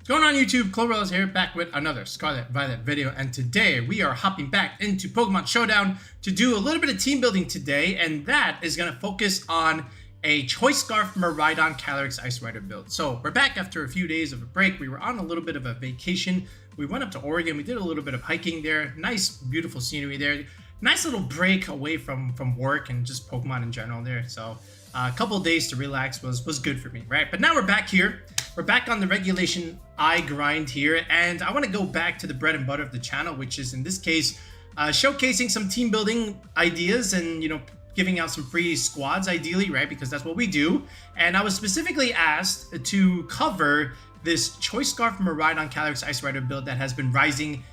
Going on YouTube, Cloverless here, back with another Scarlet Violet video, and today we are hopping back into Pokemon Showdown to do a little bit of team building today, and that is going to focus on a Choice Scarf Miraidon Calyrex Ice Rider build. So we're back after a few days of a break. We were on a little bit of a vacation. We went up to Oregon. We did a little bit of hiking there. Nice, beautiful scenery there. Nice little break away from work and just Pokemon in general there. So a couple of days to relax was good for me, right? But now we're back here. We're back on the regulationI grind here, and I want to go back to the bread and butter of the channel, which is in this case showcasing some team building ideas and, you know, giving out some free squads ideally, right? Because that's what we do. And I was specifically asked to cover this Choice Scarf Miraidon Calyrex Ice Rider build that has been rising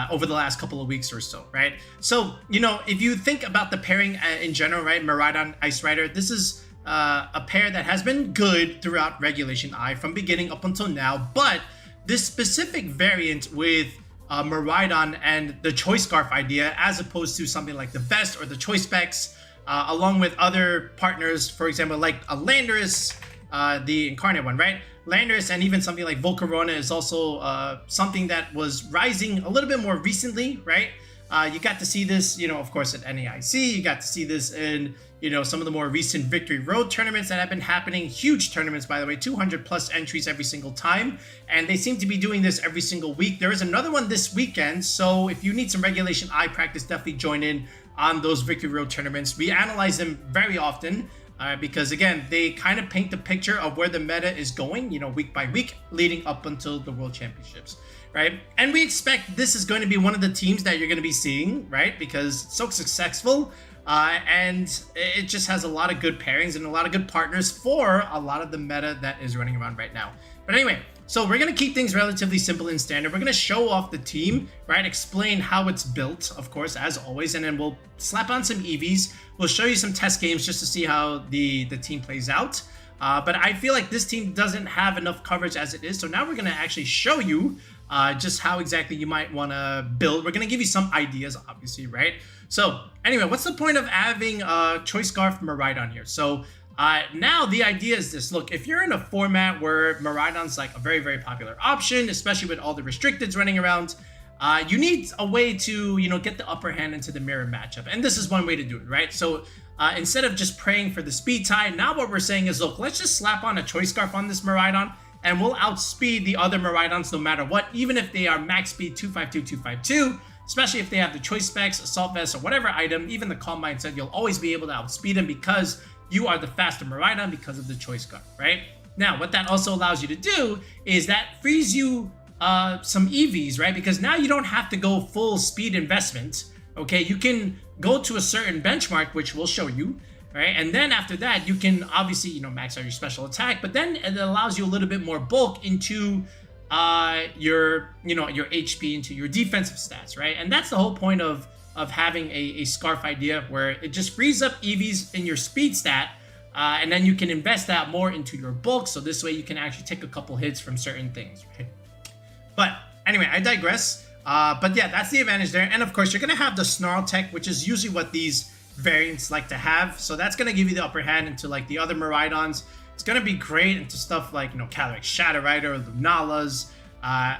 over the last couple of weeks or so, right? So, you know, if you think about the pairing in general, right, Miraidon Ice Rider, this is a pair that has been good throughout regulationI from beginning up until now, but this specific variant with Miraidon and the Choice Scarf idea, as opposed to something like the Vest or the Choice Specs, along with other partners, for example, like a Landorus, the incarnate one, right? Landorus, and even something like Volcarona is also something that was rising a little bit more recently, right? You got to see this, you know, of course, at NAIC. You got to see this in, you know, some of the more recent Victory Road tournaments that have been happening. Huge tournaments, by the way, 200 plus entries every single time. And they seem to be doing this every single week. There is another one this weekend. So if you need some regulationI practice, definitely join in on those Victory Road tournaments. We analyze them very often because, again, they kind of paint the picture of where the meta is going, you know, week by week, leading up until the World Championships, right? And we expect this is going to be one of the teams that you're going to be seeing, right? Because it's so successful. And it just has a lot of good pairings and a lot of good partners for a lot of the meta that is running around right now. But anyway, so we're going to keep things relatively simple and standard. We're going to show off the team, right? Explain how it's built, of course, as always. And then we'll slap on some EVs. We'll show you some test games just to see how the team plays out. But I feel like this team doesn't have enough coverage as it is. So now we're going to actually show you just how exactly you might want to build. We're going to give you some ideas, obviously, right? So anyway, what's the point of having Choice Scarf Miraidon here? So now the idea is this. Look, if you're in a format where Miraidon's like a very, very popular option, especially with all the restricteds running around, you need a way to, you know, get the upper hand into the mirror matchup. And this is one way to do it, right? So instead of just praying for the speed tie, now what we're saying is, look, let's just slap on a Choice Scarf on this Miraidon, and we'll outspeed the other Miraidons no matter what, even if they are max speed 252, 252, especially if they have the Choice Specs, Assault Vest, or whatever item, even the Calm Mindset, you'll always be able to outspeed them because you are the faster Miraidon because of the Choice Scarf, right? Now, what that also allows you to do is that frees you some EVs, right? Because now you don't have to go full speed investment, okay? You can go to a certain benchmark, which we'll show you, right? And then after that, you can obviously, you know, max out your special attack, but then it allows you a little bit more bulk into your, you know, your HP, into your defensive stats, right? And that's the whole point of having a Scarf idea, where it just frees up EVs in your speed stat, and then you can invest that more into your bulk, so this way you can actually take a couple hits from certain things, right? But anyway, I digress. But yeah, that's the advantage there. And of course, you're going to have the Snarl Tech, which is usually what these variants like to have. So that's going to give you the upper hand into like the other Miraidons. It's going to be great into stuff like, you know, Calyrex Shadow Rider, Lunalas,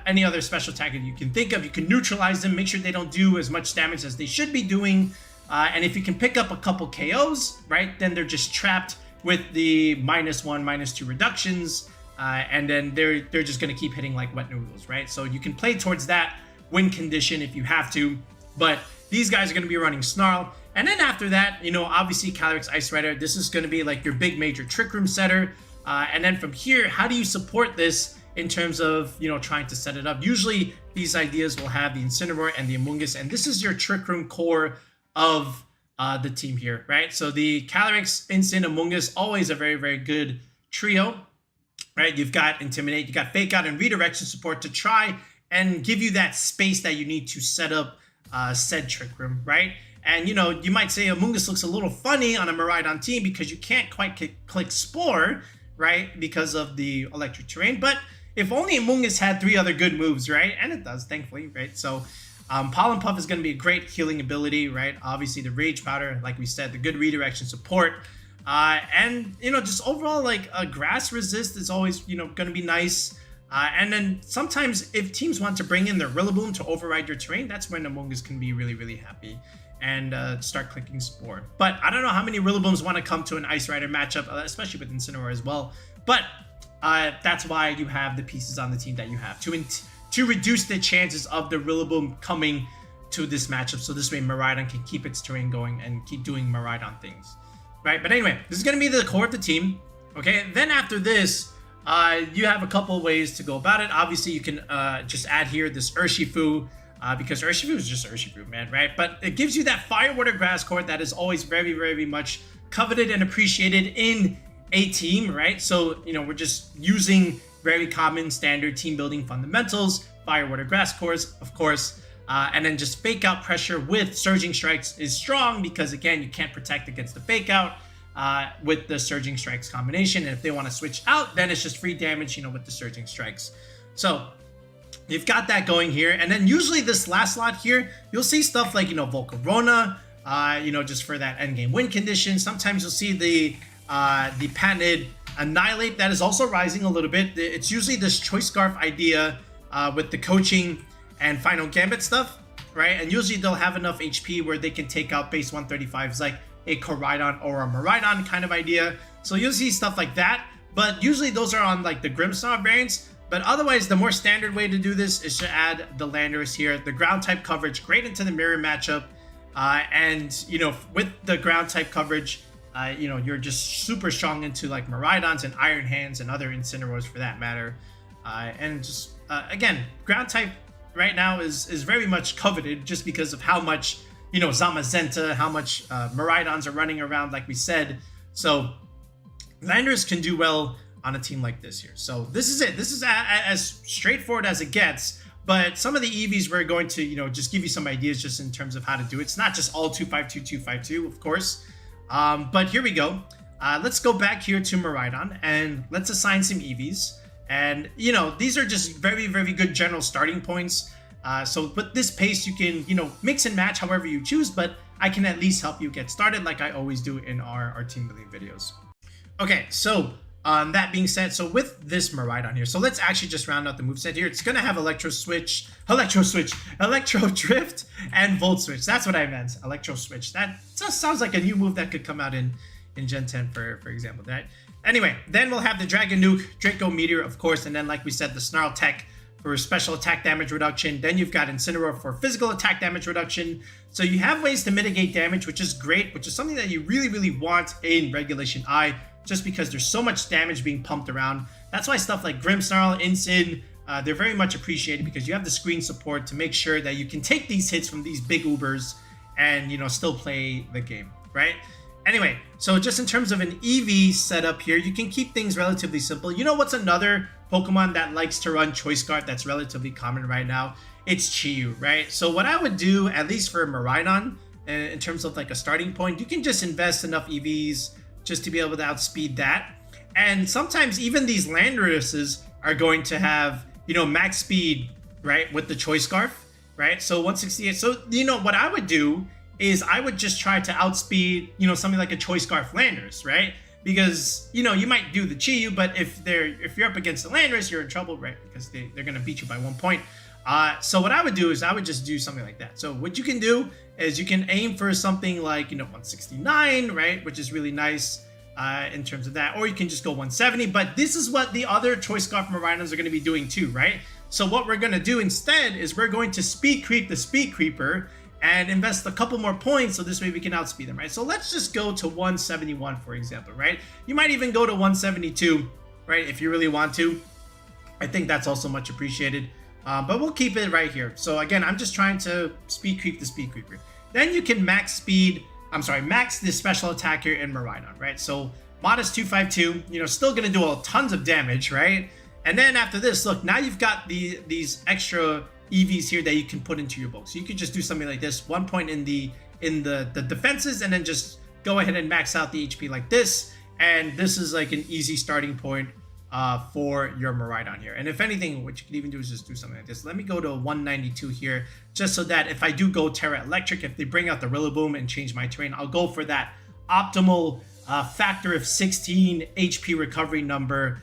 any other special attacker you can think of. You can neutralize them, make sure they don't do as much damage as they should be doing. And if you can pick up a couple KOs, right, then they're just trapped with the -1, -2 reductions. And then they're just going to keep hitting like wet noodles, right? So you can play towards that win condition if you have to. But these guys are going to be running Snarl. And then after that, you know, obviously Calyrex Ice Rider, this is going to be like your big major Trick Room setter. And then from here, how do you support this in terms of, you know, trying to set it up? Usually these ideas will have the Incineroar and the Amoongus, and this is your Trick Room core of the team here, right? So the Calyrex, Incin, Amoongus, always a very, very good trio, right? You've got Intimidate, you got Fake Out and Redirection support to try and give you that space that you need to set up said Trick Room, right? And, you know, you might say Amoongus looks a little funny on a Miraidon team because you can't quite click Spore, right? Because of the electric terrain. But if only Amoongus had 3 other good moves, right? And it does, thankfully, right? So Pollen Puff is going to be a great healing ability, right? Obviously, the Rage Powder, like we said, the good redirection support. And, you know, just overall, like, a Grass Resist is always, you know, going to be nice. And then sometimes if teams want to bring in their Rillaboom to override your terrain, that's when Amoongus can be really, really happy and start clicking Spore. But I don't know how many Rillabooms want to come to an Ice Rider matchup, especially with Incineroar as well. But that's why you have the pieces on the team that you have to reduce the chances of the Rillaboom coming to this matchup. So this way Miraidon can keep its terrain going and keep doing Miraidon things, right? But anyway, this is going to be the core of the team. Okay, then after this, you have a couple of ways to go about it. Obviously, you can just add here this Urshifu, because Urshifu is just Urshifu, man, right? But it gives you that Fire, Water, Grass core that is always very, very much coveted and appreciated in a team, right? So, you know, we're just using very common standard team building fundamentals, Fire, Water, Grass cores, of course, and then just Fake Out pressure with Surging Strikes is strong because, again, you can't protect against the Fake Out with the Surging Strikes combination. And if they want to switch out, then it's just free damage, you know, with the Surging Strikes. So you've got that going here. And then usually this last slot here, you'll see stuff like, you know, Volcarona, you know, just for that endgame win condition. Sometimes you'll see the patented Annihilate that is also rising a little bit. It's usually this Choice Scarf idea with the coaching and Final Gambit stuff, right? And usually they'll have enough HP where they can take out base 135s like a Koraidon or a Miraidon kind of idea. So you'll see stuff like that, but usually those are on like the Grimmsnarl variants. But otherwise, the more standard way to do this is to add the Landorus here, the ground type coverage great into the mirror matchup. And, you know, with the ground type coverage, you know, you're just super strong into like Miraidons and Iron Hands and other Incineroars for that matter. And just, again, ground type right now is very much coveted just because of how much, you know, Zamazenta, how much Miraidons are running around, like we said. So Landorus can do well on a team like this here. So this is it. This is as straightforward as it gets. But some of the EVs we're going to, you know, just give you some ideas just in terms of how to do it. It's not just all 252, 252, of course. But here we go. Let's go back here to Miraidon and let's assign some EVs. And, you know, these are just very, very good general starting points. So with this pace, you can, you know, mix and match however you choose, but I can at least help you get started like I always do in our team building videos. Okay, so that being said, so with this Miraidon here, so let's actually just round out the moveset here. It's going to have Electro Drift, and Volt Switch. That's what I meant, Electro Switch. That just sounds like a new move that could come out in Gen 10, for example. That anyway, then we'll have the Dragon Nuke, Draco Meteor, of course, and then like we said, the Snarl Tech for special attack damage reduction. Then you've got Incineroar for physical attack damage reduction. So you have ways to mitigate damage, which is great, which is something that you really, really want in regulationI, just because there's so much damage being pumped around. That's why stuff like Grimmsnarl, Incin, they're very much appreciated because you have the screen support to make sure that you can take these hits from these big Ubers and, you know, still play the game, right? Anyway, so just in terms of an EV setup here, you can keep things relatively simple. You know what's another Pokemon that likes to run Choice Scarf that's relatively common right now? It's Chi-Yu, right? So what I would do, at least for Miraidon, in terms of like a starting point, you can just invest enough EVs just to be able to outspeed that. And sometimes even these Landoruses are going to have, you know, max speed, right, with the Choice Scarf, right? So 168. So, you know, what I would do is I would just try to outspeed, you know, something like a Choice Scarf Landorus, right? Because, you know, you might do the Chi-Yu, but if you're up against the Landorus, you're in trouble, right? Because they're going to beat you by 1 point. So what I would do is I would just do something like that. So what you can do is you can aim for something like, you know, 169, right? Which is really nice in terms of that. Or you can just go 170. But this is what the other Choice Scarf Miraidons are going to be doing too, right? So what we're going to do instead is we're going to speed creep the Speed Creeper and invest a couple more points so this way we can outspeed them, right? So let's just go to 171, for example, right? You might even go to 172, right, if you really want to. I think that's also much appreciated. But we'll keep it right here. So again, I'm just trying to speed creep the Speed Creeper. Then you can max the special attack here in Miraidon, right? So modest 252, you know, still gonna do tons of damage, right? And then after this, look, now you've got these extra EVs here that you can put into your bulk. So you could just do something like this, 1 point in the defenses, and then just go ahead and max out the HP like this. And this is like an easy starting point for your Miraidon here. And if anything, what you can even do is just do something like this. Let me go to 192 here, just so that if I do go Terra Electric, if they bring out the Rillaboom and change my terrain, I'll go for that optimal factor of 16 HP recovery number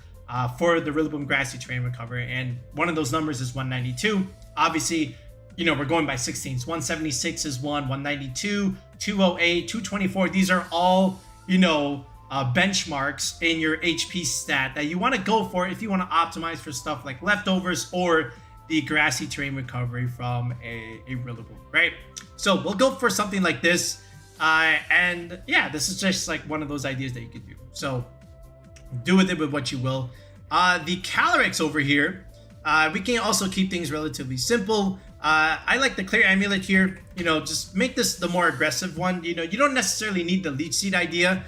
for the Rillaboom Grassy Terrain Recovery, and one of those numbers is 192. Obviously, you know, we're going by 16s. 176 is 192, 208, 224. These are all, you know, benchmarks in your HP stat that you want to go for if you want to optimize for stuff like leftovers or the Grassy Terrain Recovery from a Rillaboom, right? So we'll go for something like this. And yeah, this is just like one of those ideas that you could do. So do with it with what you will. The Calyrex over here, we can also keep things relatively simple. I like the Clear Amulet here. You know, just make this the more aggressive one. You know, you don't necessarily need the Leech Seed idea.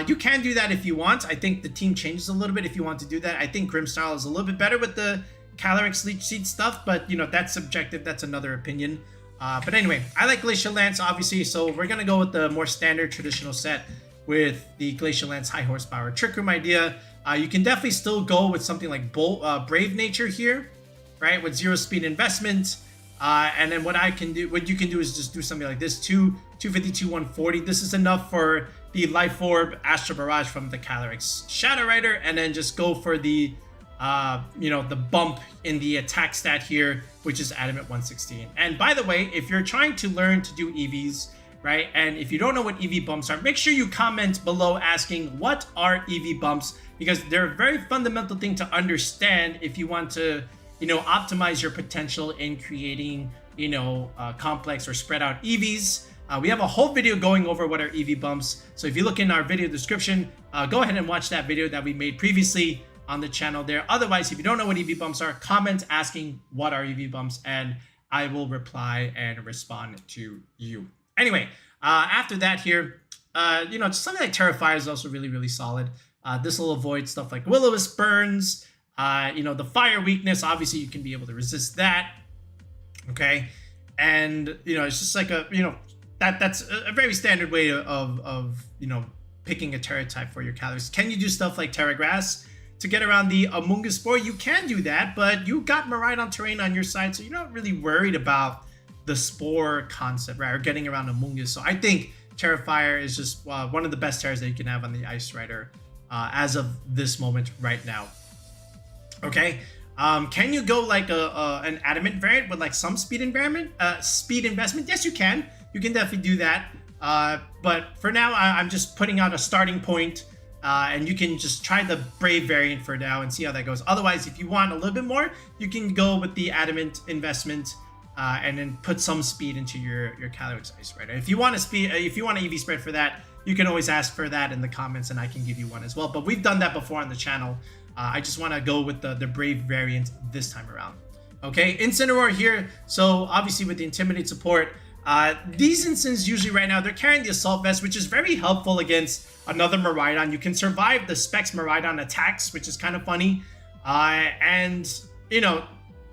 You can do that if you want. I think the team changes a little bit if you want to do that. I think Grimmsnarl is a little bit better with the Calyrex Leech Seed stuff, but you know, that's subjective. That's another opinion. But anyway, I like Glacial Lance, obviously, so we're gonna go with the more standard traditional set with the Glacial Lance High Horsepower Trick Room idea. You can definitely still go with something like Brave Nature here, right, with 0 speed investment. And then what you can do is just do something like this, 252, 140. This is enough for the Life Orb Astral Barrage from the Calyrex Shadow Rider, and then just go for the you know, the bump in the attack stat here, which is Adamant 116. And by the way, if you're trying to learn to do EVs, right, and if you don't know what EV bumps are, make sure you comment below asking what are EV bumps, because they're a very fundamental thing to understand if you want to, you know, optimize your potential in creating, you know, complex or spread out EVs. We have a whole video going over what are EV bumps. So if you look in our video description, go ahead and watch that video that we made previously on the channel there. Otherwise, if you don't know what EV bumps are, comment asking what are EV bumps, and I will reply and respond to you. Anyway, after that here, you know, just something like Terrifier is also really, really solid. This will avoid stuff like Will-O-Wisp burns. You know, the fire weakness, obviously you can be able to resist that. Okay. And, you know, it's just like a, you know, that's a very standard way of you know, picking a Terra type for your Calyrex. Can you do stuff like Terra Grass to get around the Amoongus Spore? You can do that, but you got Miraidon Terrain on your side, so you're not really worried about the Spore concept, right, or getting around Amoongus. So I think Terrifier is just one of the best Terras that you can have on the Ice Rider as of this moment right now. Okay, can you go like an Adamant variant with like some speed investment? Yes, you can. You can definitely do that. But for now, I'm just putting out a starting point. And you can just try the Brave variant for now and see how that goes. Otherwise, if you want a little bit more, you can go with the Adamant investment and then put some speed into your Calyrex Ice Rider. If you want an EV spread for that, you can always ask for that in the comments, and I can give you one as well. But we've done that before on the channel. I just want to go with the Brave variant this time around. Okay, Incineroar here. So obviously with the Intimidate support, these instances usually right now, they're carrying the Assault Vest, which is very helpful against another Miraidon. You can survive the Specs Miraidon attacks, which is kind of funny. And, you know,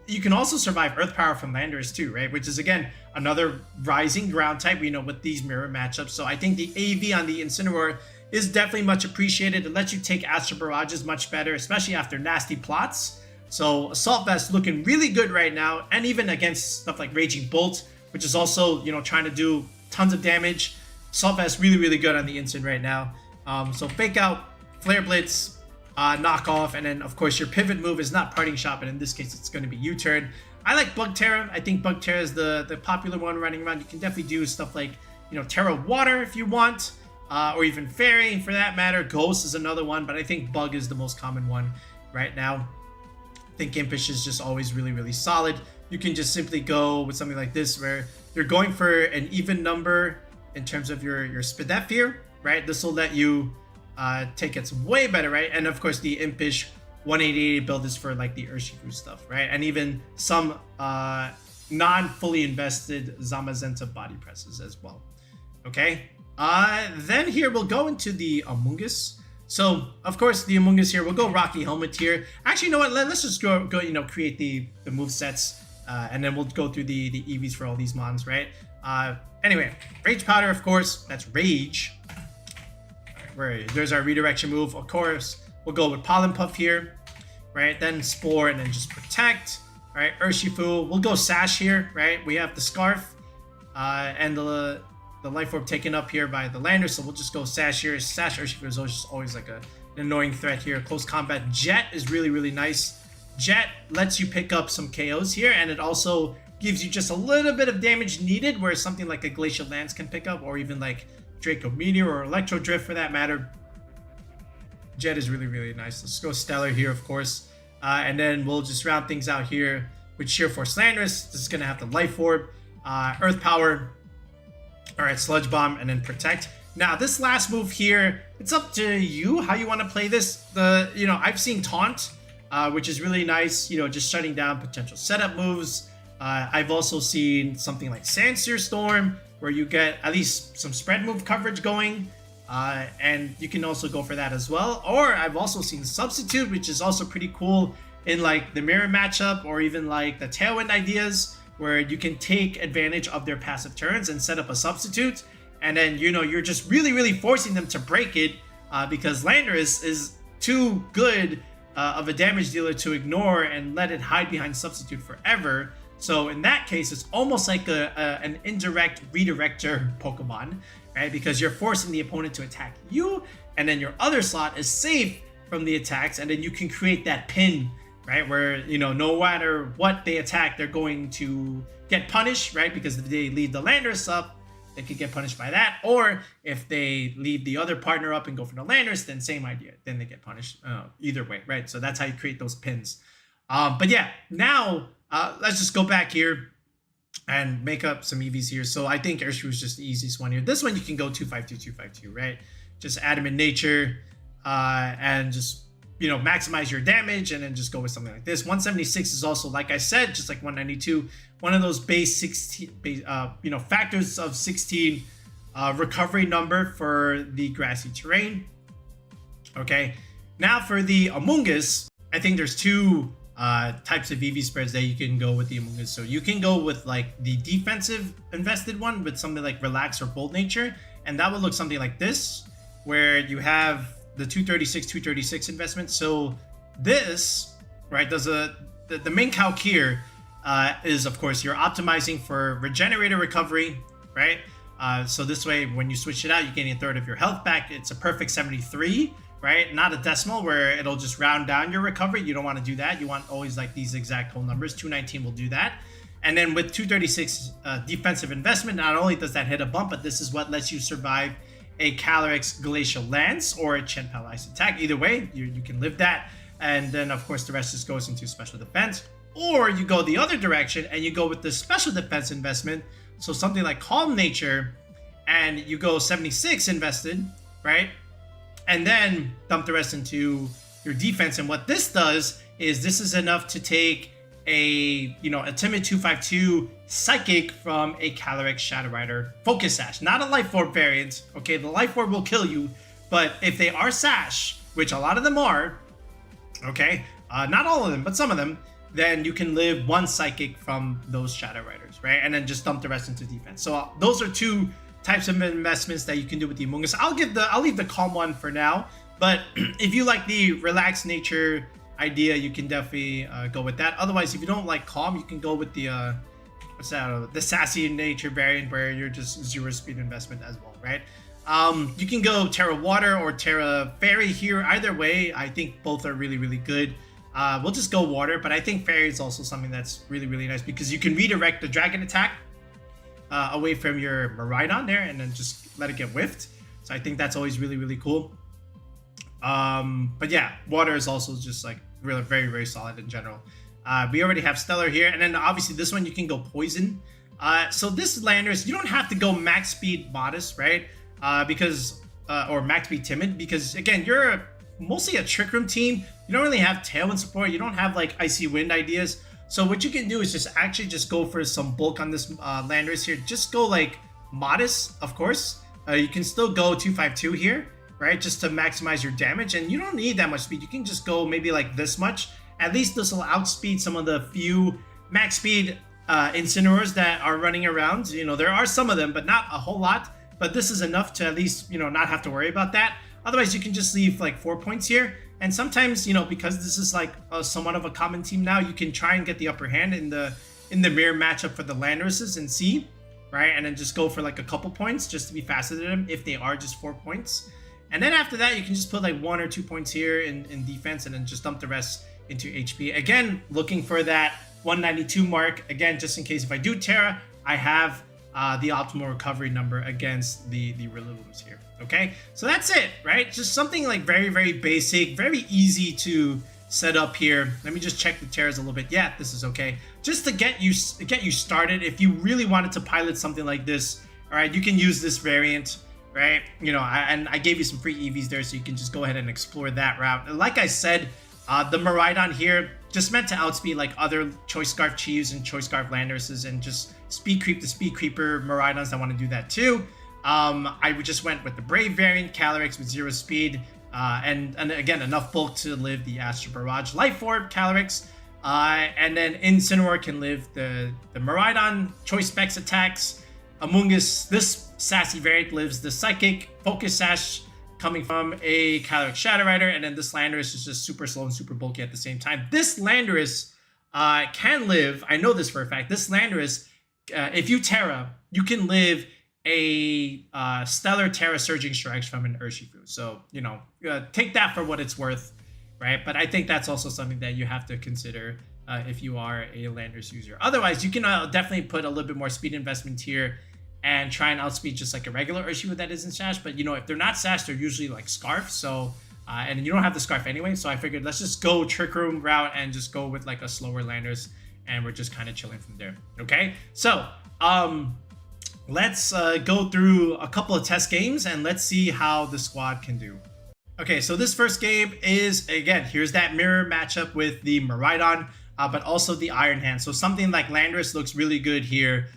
you can also survive Earth Power from Landorus too, right? Which is, again, another rising ground type, you know, with these mirror matchups. So I think the AV on the Incineroar is definitely much appreciated. It lets you take Astral Barrages much better, especially after nasty plots. So Assault Vest looking really good right now, and even against stuff like Raging Bolt, which is also, you know, trying to do tons of damage. Assault Vest really, really good on the Incin right now. So Fake Out, Flare Blitz, Knock Off, and then of course your pivot move is not Parting Shot, but in this case it's going to be U-Turn. I like Bug Terra. I think Bug Terra is the popular one running around. You can definitely do stuff like, you know, Terra Water if you want, or even Fairy for that matter. Ghost is another one, but I think Bug is the most common one right now. I think Impish is just always really, really solid. You can just simply go with something like this where you're going for an even number in terms of your Spadef here, right? This will let you take it way better, right? And of course the Impish 188 build is for like the Urshifu stuff, right? And even some non-fully invested Zamazenta body presses as well. Okay, then here we'll go into the Amoongus. So of course the Amoongus here, we'll go Rocky Helmet here. Actually, you know what? Let's just go you know, create the move sets, and then we'll go through the EVs for all these mons, right? Anyway, Rage Powder, of course, that's Rage. There's our redirection move. Of course, we'll go with Pollen Puff here, right? Then Spore, and then just Protect, right? Urshifu, we'll go Sash here, right? We have the Scarf, and the Life Orb taken up here by the Lander, so we'll just go Sash here. Sash Urshifu is always like a an annoying threat here. Close combat Jet is really, really nice. Jet lets you pick up some KOs here, and it also gives you just a little bit of damage needed, where something like a Glacial Lance can pick up, or even like Draco Meteor or Electro Drift for that matter. Jet is really, really nice. Let's go Stellar here, of course. And then we'll just round things out here with Sheer Force Landorus. This is going to have the Life Orb, Earth Power, alright, Sludge Bomb, and then Protect. Now, this last move here, it's up to you how you want to play this. I've seen Taunt, which is really nice, just shutting down potential setup moves. I've also seen something like Sandsear Storm, where you get at least some spread move coverage going. And you can also go for that as well. Or I've also seen Substitute, which is also pretty cool in like the mirror matchup, or even like the Tailwind ideas, where you can take advantage of their passive turns and set up a substitute. And then, you're just really, really forcing them to break it, because Landorus is too good of a damage dealer to ignore and let it hide behind substitute forever. So in that case, it's almost like an indirect redirector Pokemon, right? Because you're forcing the opponent to attack you, and then your other slot is safe from the attacks, and then you can create that pin, right? Where, no matter what they attack, they're going to get punished, right? Because if they leave the Landorus up, they could get punished by that. Or if they leave the other partner up and go for the Landorus, then same idea. Then they get punished either way, right? So that's how you create those pins. But yeah, now let's just go back here and make up some EVs here. So I think Urshifu is just the easiest one here. This one you can go 252, 252, right? Just Adamant Nature and just, maximize your damage, and then just go with something like this. 176 is also, like I said, just like 192, one of those base 16, factors of 16 recovery number for the grassy terrain. Okay, now for the Amoongus, I think there's two types of EV spreads that you can go with the Amoongus. So you can go with like the defensive invested one with something like Relax or Bold Nature, and that would look something like this, where you have the 236 investment. So this, right, does the main calc here is, of course, you're optimizing for regenerator recovery, right? So this way, when you switch it out, you gain a third of your health back. It's a perfect 73, right? Not a decimal where it'll just round down your recovery. You don't want to do that. You want always like these exact whole numbers. 219 will do that. And then with 236 defensive investment, not only does that hit a bump, but this is what lets you survive a Calyrex Glacial Lance or a Chen-Pal Ice attack. Either way, you can live that. And then, of course, the rest just goes into special defense. Or you go the other direction and you go with the special defense investment. So something like Calm Nature, and you go 76 invested, right? And then dump the rest into your defense. And what this does is this is enough to take a timid 252 psychic from a Calyrex Shadow Rider Focus Sash, not a Life Orb variant. Okay, the Life Orb will kill you, but if they are Sash, which a lot of them are, okay, not all of them, but some of them, then you can live one psychic from those Shadow Riders, right? And then just dump the rest into defense. So those are two types of investments that you can do with the Amoongus. I'll leave the Calm one for now, but if you like the Relaxed Nature idea, you can definitely go with that. Otherwise, if you don't like Calm, you can go with the the Sassy Nature variant, where you're just 0 speed investment as well, right? You can go Terra Water or Terra Fairy here. Either way, I think both are really, really good. We'll just go Water, but I think Fairy is also something that's really, really nice, because you can redirect the Dragon attack away from your Miraidon there, and then just let it get whiffed. So I think that's always really, really cool. But yeah, Water is also just like really very, very solid in general. We already have Stellar here, and then obviously this one you can go Poison. So this Landorus, you don't have to go max speed Modest, right? Or max speed Timid, because again, you're mostly a Trick Room team. You don't really have Tailwind support. You don't have like Icy Wind ideas. So what you can do is just go for some bulk on this Landorus here. Just go like Modest, of course. You can still go 252 here, right? Just to maximize your damage, and you don't need that much speed. You can just go maybe like this much. At least this will outspeed some of the few max speed Incineroars that are running around. There are some of them, but not a whole lot. But this is enough to at least, not have to worry about that. Otherwise, you can just leave like 4 points here. And sometimes, because this is like somewhat of a common team now, you can try and get the upper hand in the mirror matchup for the Landorus and see, right? And then just go for like a couple points just to be faster than them if they are just 4 points. And then after that, you can just put like 1 or 2 points here in defense and then just dump the rest into HP. Again, looking for that 192 mark. Again, just in case if I do Terra, I have the optimal recovery number against the Rillaboom's here. Okay, so that's it, right? Just something like very, very basic, very easy to set up here. Let me just check the Terras a little bit. Yeah, this is okay. Just to get you started, if you really wanted to pilot something like this, all right, you can use this variant, right? You know, and I gave you some free EVs there, so you can just go ahead and explore that route. Like I said, the Miraidon here just meant to outspeed like other Choice Scarf Chiefs and Choice Scarf Landoruses and just speed creep the speed creeper Miraidons that want to do that too. I just went with the Brave variant, Calyrex with 0 speed, and again, enough bulk to live the Astro Barrage Life Orb Calyrex. And then Incineroar can live the Miraidon Choice Specs attacks. Amoongus, this sassy variant, lives the Psychic Focus Sash coming from a Calyrex Shadow Rider, and then this Landorus is just super slow and super bulky at the same time. This Landorus can live, I know this for a fact, this Landorus, if you Terra, you can live a Stellar Terra Surging Strikes from an Urshifu. So, you know, take that for what it's worth, right? But I think that's also something that you have to consider if you are a Landorus user. Otherwise, you can definitely put a little bit more speed investment here and try and outspeed just like a regular Urshifu that isn't sashed. But, you know, if they're not sashed, they're usually like Scarf. So, and you don't have the Scarf anyway. So I figured let's just go Trick Room route and just go with like a slower Landorus. And we're just kind of chilling from there. Okay? So, let's go through a couple of test games and let's see how the squad can do. Okay, so this first game is, again, here's that mirror matchup with the Miraidon, but also the Iron Hand. So something like Landorus looks really good here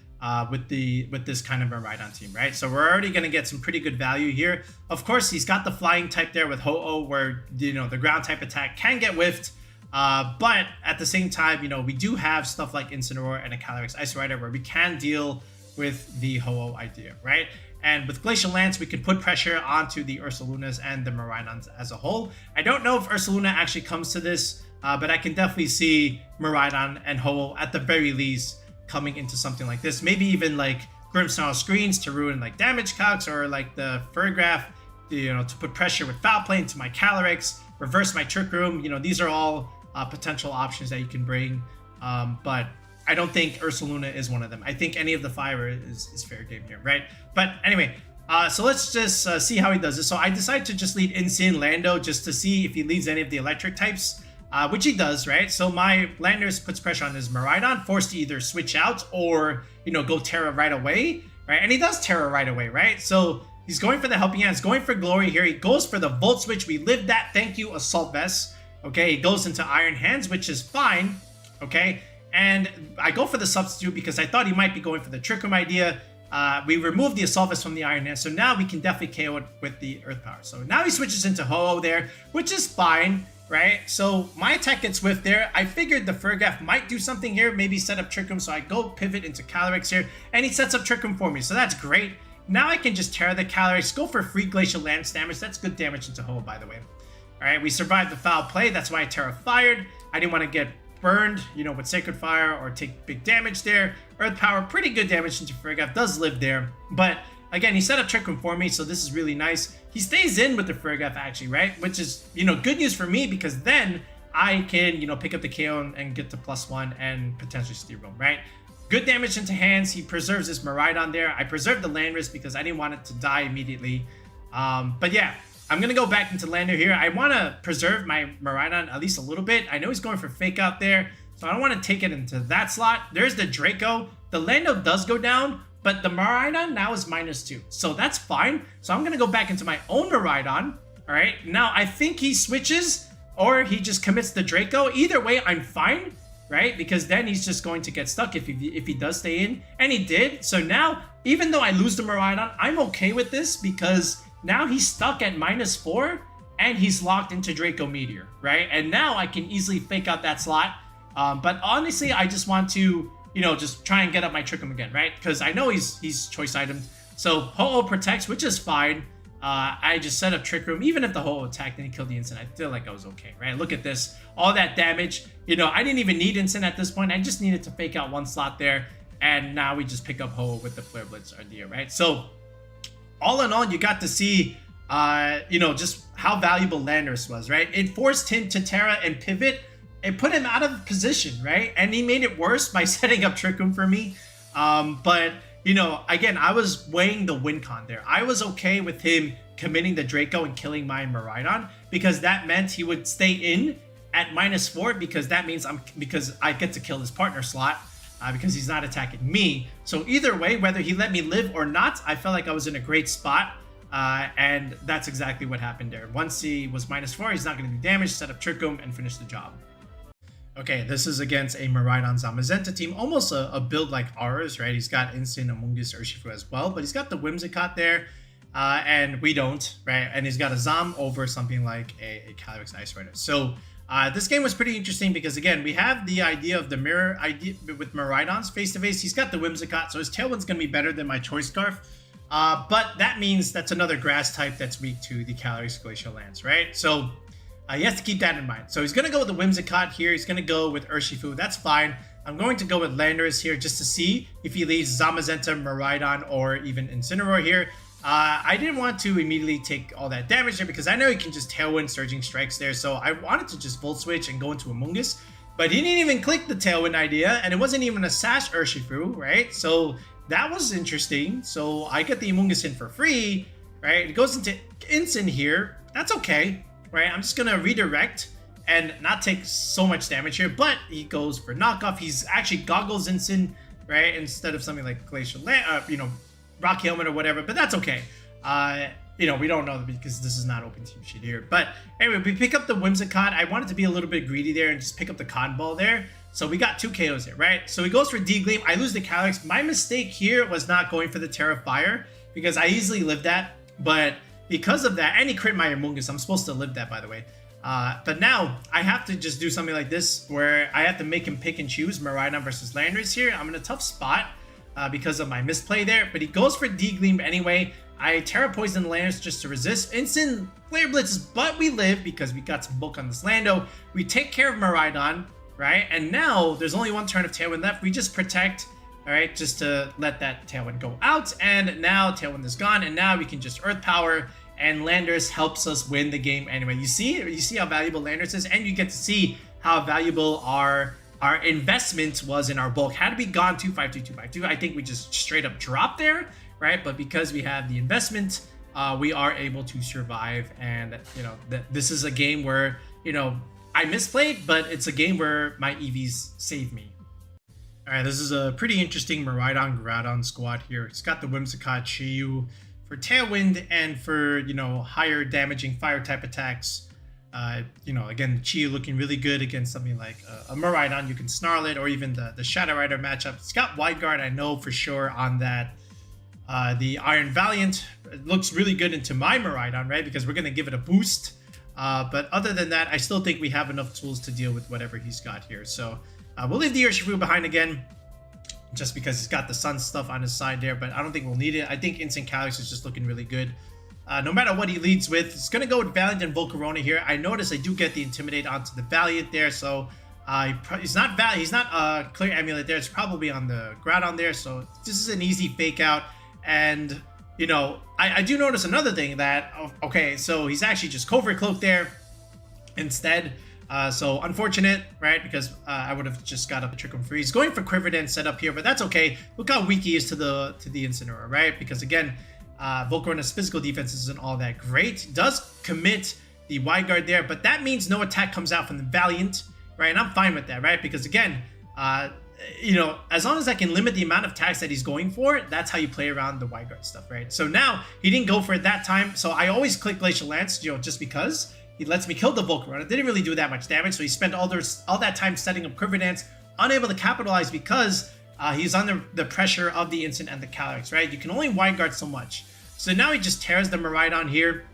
with this kind of Miraidon team, right? So we're already going to get some pretty good value here. Of course, he's got the flying type there with Ho-Oh, where, you know, the ground type attack can get whiffed. But at the same time, you know, we do have stuff like Incineroar and a Calyrex Ice Rider where we can deal with the Ho-Oh idea, right? And with Glacial Lance, we can put pressure onto the Ursalunas and the Miraidons as a whole. I don't know if Ursaluna actually comes to this, but I can definitely see Miraidon and Ho-Oh at the very least coming into something like this. Maybe even like Grimmsnarl Screens to ruin like damage calcs, or like the Furgraph, you know, to put pressure with Foul Play into my Calyrex, reverse my Trick Room. You know, these are all potential options that you can bring, but I don't think Ursaluna is one of them. I think any of the 5 is fair game here, right? But anyway, so let's just see how he does this. So I decided to just lead Incin Lando just to see if he leads any of the electric types, which he does, right? So my Landorus puts pressure on his Miraidon, forced to either switch out or, you know, go Terra right away, right? And he does Terra right away, right? So he's going for the Helping Hands, going for Glory here. He goes for the Volt Switch. We lived that. Thank you, Assault Vest. Okay, he goes into Iron Hands, which is fine, okay? And I go for the substitute because I thought he might be going for the Trick Room idea. We removed the Assault Vest from the Iron Hand, so now we can definitely KO it with the Earth Power. So now he switches into Ho-Oh there, which is fine, right? So my attack gets whiffed there. I figured the Furgraph might do something here, maybe set up Trick Room, so I go pivot into Calyrex here, and he sets up Trick Room for me, so that's great. Now I can just Terra the Calyrex, go for free Glacial Lance damage. That's good damage into Ho-Oh, by the way. All right, we survived the Foul Play. That's why I Terra fired. I didn't want to get burned, you know, with Sacred Fire or take big damage there. Earth Power, pretty good damage into Furgraph, does live there. But again, he set up Trick Room for me, so this is really nice. He stays in with the Furgraph actually, right? Which is, you know, good news for me because then I can, you know, pick up the KO and get to +1 and potentially steal roam, right? Good damage into hands. He preserves his Miraidon there. I preserved the Landorus because I didn't want it to die immediately. But yeah, I'm going to go back into Lander here. I want to preserve my Miraidon at least a little bit. I know he's going for Fake Out there, so I don't want to take it into that slot. There's the Draco. The Lando does go down, but the Miraidon now is -2. So that's fine. So I'm going to go back into my own Miraidon. All right. Now, I think he switches or he just commits the Draco. Either way, I'm fine, right? Because then he's just going to get stuck if he does stay in. And he did. So now, even though I lose the Miraidon, I'm okay with this because now he's stuck at -4 and he's locked into Draco Meteor, right? And now I can easily fake out that slot. But honestly, I just want to, you know, just try and get up my Trick Room again, right? Because I know he's choice itemed. So Ho-Oh protects, which is fine. I just set up Trick Room. Even if the Ho-Oh attacked and he killed the Instant, I feel like I was okay, right? Look at this. All that damage. You know, I didn't even need Instant at this point. I just needed to fake out one slot there. And now we just pick up Ho-Oh with the Flare Blitz idea, right? So all in all, you got to see just how valuable Landorus was, right? It forced him to Terra and pivot. It put him out of position, right? And he made it worse by setting up Trick Room for me. But, again, I was weighing the win con there. I was okay with him committing the Draco and killing my Miraidon because that meant he would stay in at -4 because that means because I get to kill his partner slot because he's not attacking me. So either way, whether he let me live or not, I felt like I was in a great spot. And that's exactly what happened there. Once he was -4, he's not going to do damage, set up Trick Room, and finish the job. Okay, this is against a Miraidon Zamazenta team, almost a build like ours, right? He's got Instant, Amoongus, Urshifu as well, but he's got the Whimsicott there, and we don't, right? And he's got a Zam over something like a Calyrex Ice Rider. So this game was pretty interesting because, again, we have the idea of the mirror idea with Miraidons face-to-face. He's got the Whimsicott, so his Tailwind's going to be better than my Choice Scarf. But that means that's another grass type that's weak to the Calyrex Glacial Lance, right? So he has to keep that in mind. So he's going to go with the Whimsicott here. He's going to go with Urshifu. That's fine. I'm going to go with Landorus here just to see if he leaves Zamazenta, Miraidon, or even Incineroar here. I didn't want to immediately take all that damage there because I know he can just Tailwind Surging Strikes there. So I wanted to just Volt Switch and go into Amoongus. But he didn't even click the Tailwind idea, and it wasn't even a Sash Urshifu, right? So that was interesting. So I get the Amoongus in for free, right? It goes into Incin here. That's okay, right? I'm just going to redirect and not take so much damage here. But he goes for knockoff. He's actually Goggles Incin, right? Instead of something like Glacial Rocky Helmet or whatever. But that's okay. We don't know because this is not open team sheet here. But anyway, we pick up the Whimsicott. I wanted to be a little bit greedy there and just pick up the Cotton Ball there. So we got 2 KOs here, right? So he goes for D-Gleam. I lose the Calyrex. My mistake here was not going for the Terra Fire because I easily lived that. But because of that, and he crit my Amoongus. I'm supposed to live that, by the way. But now I have to just do something like this where I have to make him pick and choose Miraidon versus Landorus here. I'm in a tough spot because of my misplay there. But he goes for D-Gleam anyway. I Terra Poison Landorus just to resist. Instant Flare Blitzes, but we live because we got some bulk on this Lando. We take care of Miraidon, right? And now there's only 1 turn of Tailwind left. We just protect, all right, just to let that Tailwind go out. And now Tailwind is gone. And now we can just Earth Power. And Landorus helps us win the game anyway. You see how valuable Landorus is, and you get to see how valuable our investment was in our bulk. Had we gone 2-5-2, 2-5-2, I think we just straight up dropped there, right? But because we have the investment, we are able to survive. And this is a game where I misplayed, but it's a game where my EVs save me. All right, this is a pretty interesting Miraidon Groudon squad here. It's got the Whimsicott, Chiyu for Tailwind and for, higher damaging fire type attacks. Again, Chiyu looking really good against something like a Miraidon. You can Snarl it, or even the Shadow Rider matchup. It's got Wide Guard, I know for sure on that. The Iron Valiant, it looks really good into my Miraidon, right? Because we're going to give it a boost. But other than that, I still think we have enough tools to deal with whatever he's got here. So we'll leave the Urshifu behind again, just because he's got the Sun stuff on his side there, but I don't think we'll need it. I think Instant Calyrex is just looking really good. No matter what he leads with, he's going to go with Valiant and Volcarona here. I notice I do get the Intimidate onto the Valiant there, so he's not Clear Amulet there. It's probably on the Groudon there, so this is an easy fake out. And, I do notice another thing that, okay, so he's actually just Covert Cloak there instead. So unfortunate, right? Because I would have just got up a Trick Room free. He's going for Quiver Dance set up here, but that's okay. Look how weak he is to the Incineroar, right? Because again, Volcarona's physical defense isn't all that great. Does commit the Wide Guard there, but that means no attack comes out from the Valiant, right? And I'm fine with that, right? Because again, as long as I can limit the amount of attacks that he's going for, that's how you play around the Wide Guard stuff, right? So now he didn't go for it that time, so I always click Glacial Lance, just because he lets me kill the Volcarona. It didn't really do that much damage, so he spent all that time setting up Quiver Dance, unable to capitalize because he's under the pressure of the Instant and the Calyrex, right? You can only Wide Guard so much. So now he just tears the Miraidon here.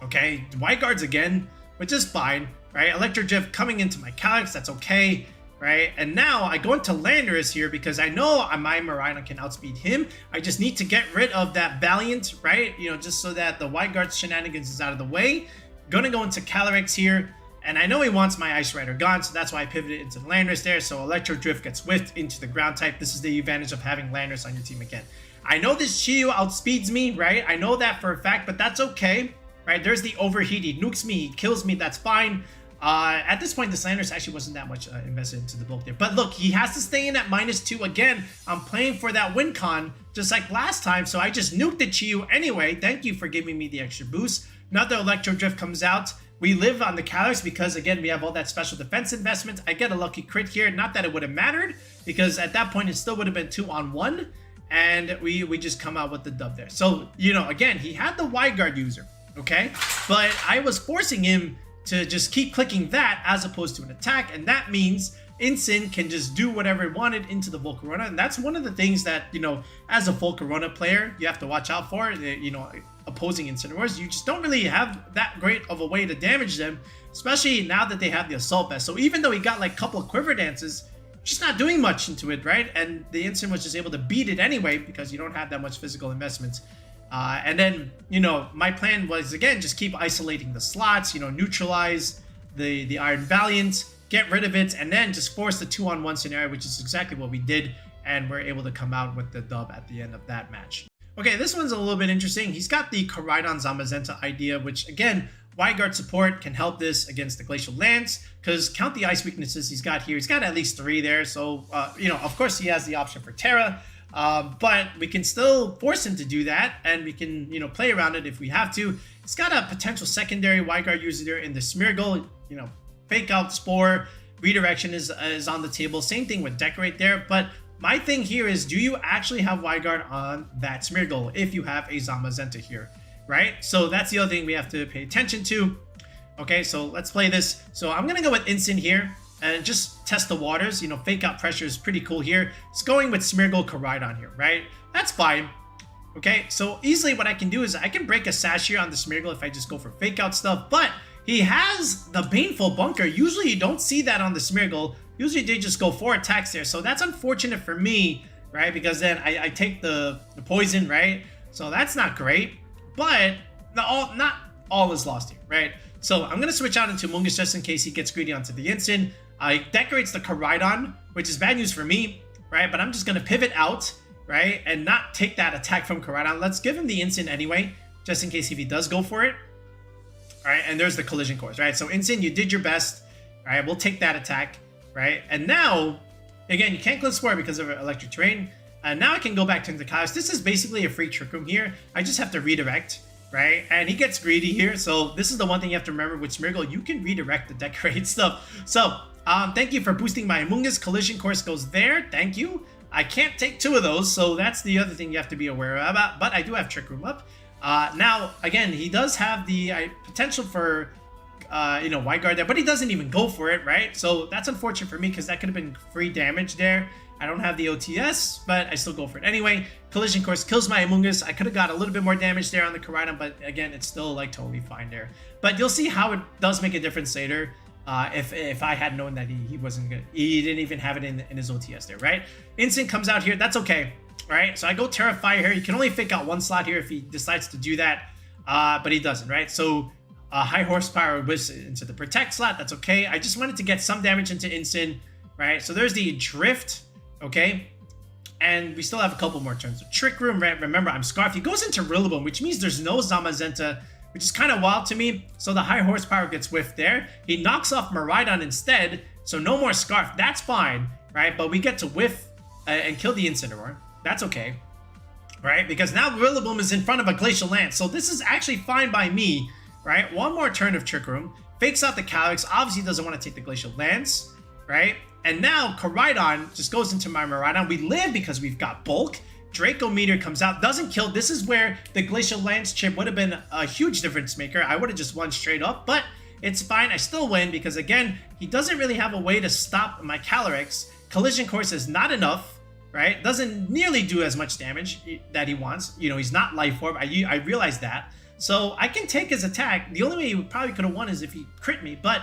Okay, Wide Guards again, which is fine, right? Electro Drift coming into my Calyrex, that's okay, right? And now I go into Landorus here because I know my Miraidon can outspeed him. I just need to get rid of that Valiant, right? Just so that the Wide Guard shenanigans is out of the way. Gonna go into Calyrex here, and I know he wants my Ice Rider gone, so that's why I pivoted into Landorus there. So Electro Drift gets whiffed into the ground type. This is the advantage of having Landorus on your team again. I know this Chi-Yu outspeeds me, right? I know that for a fact, but that's okay, right? There's the overheat. He nukes me, he kills me, that's fine. At this point, the Landorus actually wasn't that much invested into the bulk there. But look, he has to stay in at -2. Again, I'm playing for that win con, just like last time, so I just nuked the Chi-Yu anyway. Thank you for giving me the extra boost. Another Electro Drift comes out. We live on the Calyrex because, again, we have all that special defense investment. I get a lucky crit here. Not that it would have mattered, because at that point, it still would have been 2-on-1. And we just come out with the dub there. So, you know, again, he had the wide guard user, okay? But I was forcing him to just keep clicking that as opposed to an attack, and that means Incin can just do whatever it wanted into the Volcarona, and that's one of the things that, you know, as a Volcarona player, you have to watch out for. You know, opposing Incineroars, you just don't really have that great of a way to damage them, especially now that they have the Assault Vest. So even though he got like a couple of Quiver Dances, just not doing much into it, right? And the Incin was just able to beat it anyway because you don't have that much physical investments. And then, you know, my plan was, again, just keep isolating the slots, you know, neutralize the Iron Valiant, get rid of it, and then just force the 2-on-1 scenario, which is exactly what we did, and we're able to come out with the dub at the end of that match. Okay, this one's a little bit interesting. He's got the Miraidon Zamazenta idea, which, again, Wide Guard support can help this against the Glacial Lance, because count the ice weaknesses he's got here. He's got at least 3 there, so, you know, of course he has the option for Terra, but we can still force him to do that, and we can, you know, play around it if we have to. He's got a potential secondary Wide Guard user there in the Smeargle, you know, Fake Out, Spore, Redirection is on the table. Same thing with Decorate there, but my thing here is, do you actually have Wide Guard on that Smeargle if you have a Zamazenta here, right? So that's the other thing we have to pay attention to. Okay, so let's play this. So I'm going to go with Incin here and just test the waters. You know, Fake Out Pressure is pretty cool here. It's going with Smeargle Miraidon here, right? That's fine. Okay, so easily what I can do is I can break a Sash here on the Smeargle if I just go for Fake Out stuff, but he has the Baneful Bunker. Usually you don't see that on the Smeargle. Usually they just go 4 attacks there. So that's unfortunate for me, right? Because then I take the poison, right? So that's not great. But not all is lost here, right? So I'm going to switch out into Amoongus just in case he gets greedy onto the Incin. He decorates the Miraidon, which is bad news for me, right? But I'm just going to pivot out, right? And not take that attack from Miraidon. Let's give him the Incin anyway, just in case if he does go for it. All right, and there's the Collision Course, right? So Incin, you did your best. All right, we'll take that attack, right? And now, again, you can't Glitch Spore because of electric terrain. Now I can go back to the Calyrex. This is basically a free Trick Room here. I just have to redirect, right? And he gets greedy here. So this is the one thing you have to remember with Smeargle. You can redirect the Decorate stuff. So thank you for boosting my Amoongus. Collision Course goes there. Thank you. I can't take 2 of those, so that's the other thing you have to be aware about. But I do have Trick Room up. Now, again, he does have the potential for, you know, Wide Guard there, but he doesn't even go for it, right? So that's unfortunate for me because that could have been free damage there. I don't have the OTS, but I still go for it anyway. Collision Course kills my Amoongus. I could have got a little bit more damage there on the Miraidon, but again, it's still like totally fine there. But you'll see how it does make a difference later. If I had known that he wasn't good, he didn't even have it in his OTS there, right? Incin comes out here. That's okay. Right, so I go Terrify here. You can only Fake Out 1 slot here if he decides to do that, but he doesn't, right? So high horsepower whiz into the Protect slot. That's okay. I just wanted to get some damage into Incin, right? So there's the Drift, okay? And we still have a couple more turns. So Trick Room, right? Remember, I'm Scarf. He goes into Rillaboom, which means there's no Zamazenta, which is kind of wild to me. So the high horsepower gets whiffed there. He knocks off Miraidon instead, so no more Scarf. That's fine, right? But we get to whiff and kill the Incineroar. That's okay, right? Because now Rillaboom is in front of a Glacial Lance. So this is actually fine by me, right? One more turn of Trick Room. Fakes out the Calyrex. Obviously doesn't want to take the Glacial Lance, right? And now Miraidon just goes into my Miraidon. We live because we've got Bulk. Draco Meteor comes out. Doesn't kill. This is where the Glacial Lance chip would have been a huge difference maker. I would have just won straight up, but it's fine. I still win because, again, he doesn't really have a way to stop my Calyrex. Collision Course is not enough. Right? Doesn't nearly do as much damage that he wants. You know, he's not Life Orb. I realize that. So I can take his attack. The only way he probably could have won is if he crit me. But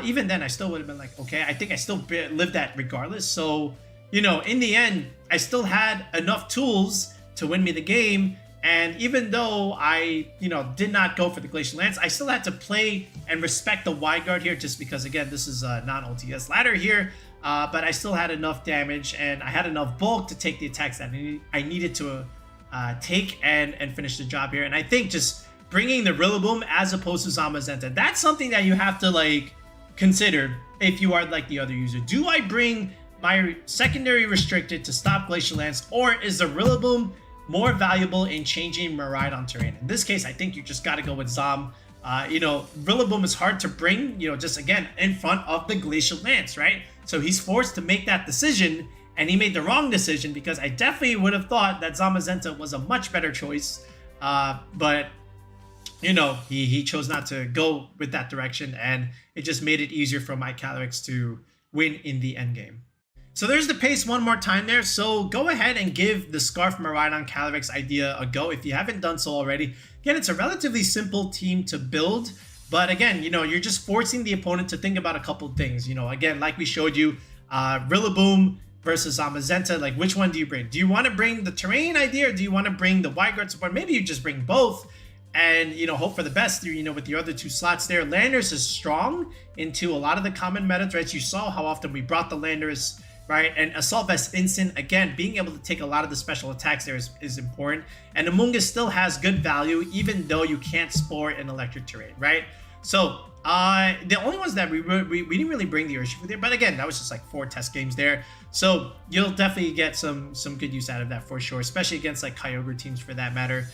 even then, I still would have been like, okay, I think I still lived that regardless. So, you know, in the end, I still had enough tools to win me the game. And even though I, you know, did not go for the Glacial Lance, I still had to play and respect the Wide Guard here just because, again, this is a non-OTS ladder here. But I still had enough damage and I had enough bulk to take the attacks that I needed to take and finish the job here. And I think just bringing the Rillaboom as opposed to Zamazenta, that's something that you have to like consider if you are like the other user. Do I bring my secondary restricted to stop Glacial Lance, or is the Rillaboom more valuable in changing Miraidon terrain? In this case, I think you just got to go with Zom. You know, Rillaboom is hard to bring, you know, just again in front of the Glacial Lance, right? So he's forced to make that decision, and he made the wrong decision because I definitely would have thought that Zamazenta was a much better choice. But you know, he chose not to go with that direction, and it just made it easier for my Calyrex to win in the end game. So there's the pace one more time there. So go ahead and give the Scarf Miraidon Calyrex idea a go if you haven't done so already. Again, it's a relatively simple team to build, but again, you know, you're just forcing the opponent to think about a couple things. You know, again, like we showed you, Rillaboom versus Zamazenta, like which one do you bring? Do you want to bring the terrain idea, or do you want to bring the wide guard support? Maybe you just bring both and, you know, hope for the best, you know, with the other two slots there. Landorus is strong into a lot of the common metas, right? You saw how often we brought the Landorus, right? And Assault Vest Instant, again, being able to take a lot of the special attacks there is important. And Amoongus still has good value, even though you can't spore in electric terrain, right? So the only ones that we didn't really bring the Urshifu there, but again, that was just like 4 test games there. So you'll definitely get some good use out of that for sure, especially against like Kyogre teams for that matter,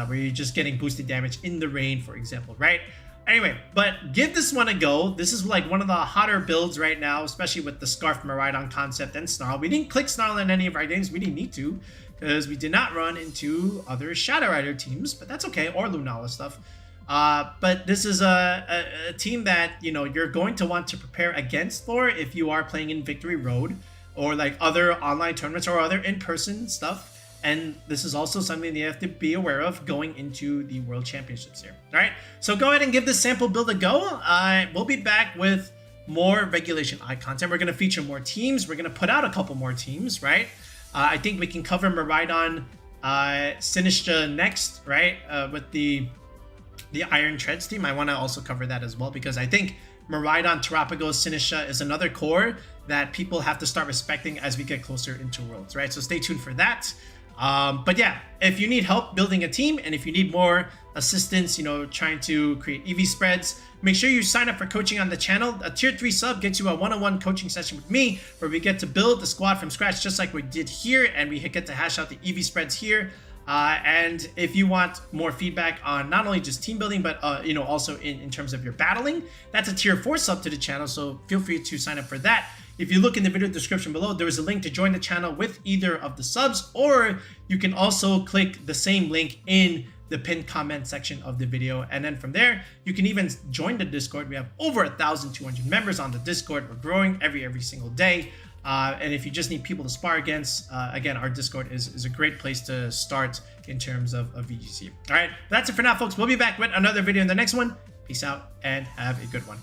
where you're just getting boosted damage in the rain, for example, right? Anyway, but give this one a go. This is like one of the hotter builds right now, especially with the Scarf Miraidon concept and Snarl. We didn't click Snarl in any of our games. We didn't need to, because we did not run into other Shadow Rider teams, but that's okay, or Lunala stuff. But this is a team that, you know, you're going to want to prepare against for if you are playing in Victory Road or like other online tournaments or other in-person stuff. And this is also something that you have to be aware of going into the World Championships here. All right, so go ahead and give this sample build a go. We'll be back with more regulationI content. We're going to feature more teams. We're going to put out a couple more teams, right? I think we can cover Miraidon Sinistcha next, right? With the Iron Treads team. I want to also cover that as well, because I think Miraidon, Terapagos, Sinistcha is another core that people have to start respecting as we get closer into Worlds, right? So stay tuned for that. But yeah, if you need help building a team, and if you need more assistance, you know, trying to create EV spreads, make sure you sign up for coaching on the channel. A tier 3 sub gets you a one-on-one coaching session with me, where we get to build the squad from scratch, just like we did here, and we get to hash out the EV spreads here. And if you want more feedback on not only just team building, but you know, also in terms of your battling, that's a tier 4 sub to the channel, so feel free to sign up for that. If you look in the video description below, there is a link to join the channel with either of the subs, or you can also click the same link in the pinned comment section of the video. And then from there, you can even join the Discord. We have over 1,200 members on the Discord. We're growing every single day. And if you just need people to spar against, again, our Discord is a great place to start in terms of VGC. All right, that's it for now, folks. We'll be back with another video in the next one. Peace out and have a good one.